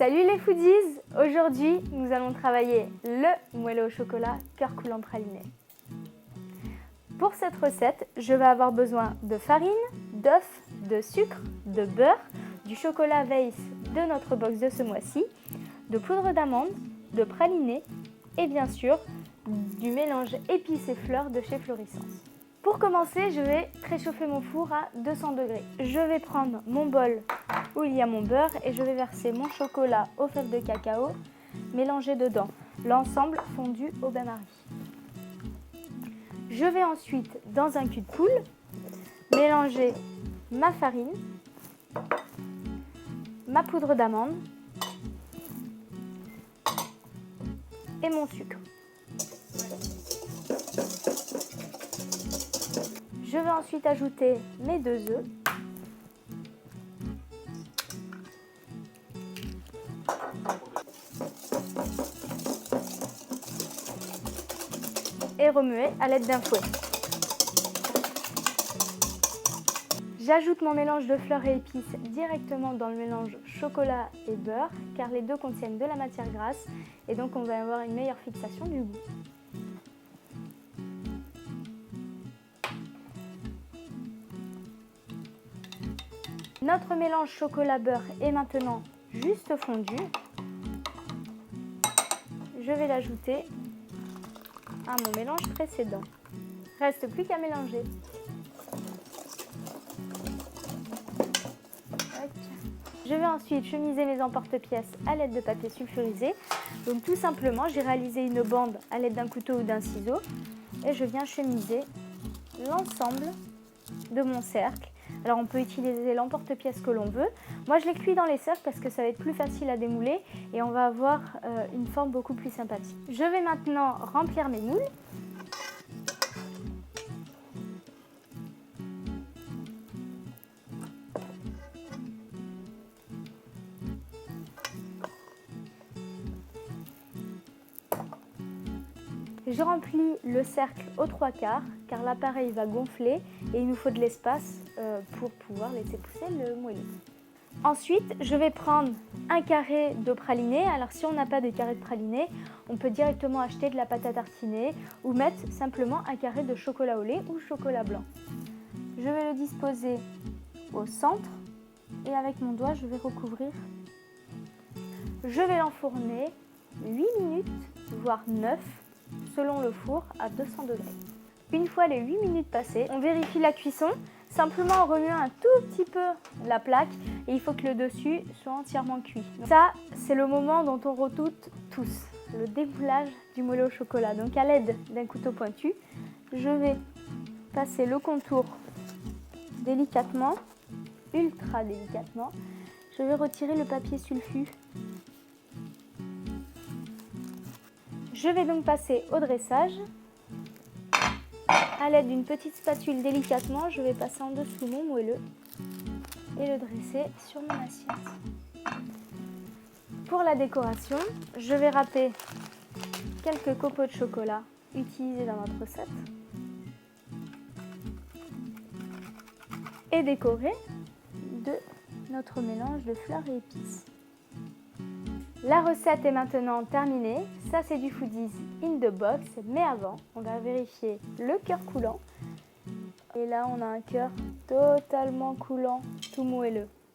Salut les foodies! Aujourd'hui, nous allons travailler le moelleux au chocolat cœur coulant praliné. Pour cette recette, je vais avoir besoin de farine, d'œufs, de sucre, de beurre, du chocolat Weiss de notre box de ce mois-ci, de poudre d'amande, de praliné et bien sûr du mélange épices et fleurs de chez Florissance. Pour commencer, je vais préchauffer mon four à 200 degrés. Je vais prendre mon bol où il y a mon beurre et je vais verser mon chocolat aux fèves de cacao mélangé dedans, l'ensemble fondu au bain-marie. Je vais ensuite, dans un cul de poule, mélanger ma farine, ma poudre d'amande et mon sucre. Je vais ensuite ajouter mes 2 œufs. Et remuer à l'aide d'un fouet. J'ajoute mon mélange de fleurs et épices directement dans le mélange chocolat et beurre car les deux contiennent de la matière grasse et donc on va avoir une meilleure fixation du goût. Notre mélange chocolat-beurre est maintenant juste fondu. Je vais l'ajouter à mon mélange précédent. Reste plus qu'à mélanger. Je vais ensuite chemiser mes emporte-pièces à l'aide de papier sulfurisé. Donc tout simplement, j'ai réalisé une bande à l'aide d'un couteau ou d'un ciseau et je viens chemiser l'ensemble de mon cercle. Alors on peut utiliser l'emporte-pièce que l'on veut. Moi je l'ai cuit dans les cercles parce que ça va être plus facile à démouler et on va avoir une forme beaucoup plus sympathique. Je vais maintenant remplir mes moules. Je remplis le cercle aux 3/4 car l'appareil va gonfler et il nous faut de l'espace pour pouvoir laisser pousser le moelleux. Ensuite, je vais prendre un carré de praliné. Alors si on n'a pas de carré de praliné, on peut directement acheter de la pâte à tartiner ou mettre simplement un carré de chocolat au lait ou chocolat blanc. Je vais le disposer au centre et avec mon doigt, je vais recouvrir. Je vais l'enfourner 8 minutes, voire 9 selon le four à 200 degrés. Une fois les 8 minutes passées, on vérifie la cuisson simplement en remuant un tout petit peu la plaque et il faut que le dessus soit entièrement cuit. Ça, c'est le moment dont on redoute tous, le démoulage du moelleux au chocolat. Donc à l'aide d'un couteau pointu, je vais passer le contour délicatement, ultra délicatement. Je vais retirer le papier sulfu. Je vais donc passer au dressage. À l'aide d'une petite spatule délicatement, je vais passer en dessous mon moelleux et le dresser sur mon assiette. Pour la décoration, je vais râper quelques copeaux de chocolat utilisés dans notre recette et décorer de notre mélange de fleurs et épices. La recette est maintenant terminée, ça c'est du Foodies in the box, mais avant on va vérifier le cœur coulant. Et là on a un cœur totalement coulant, tout moelleux.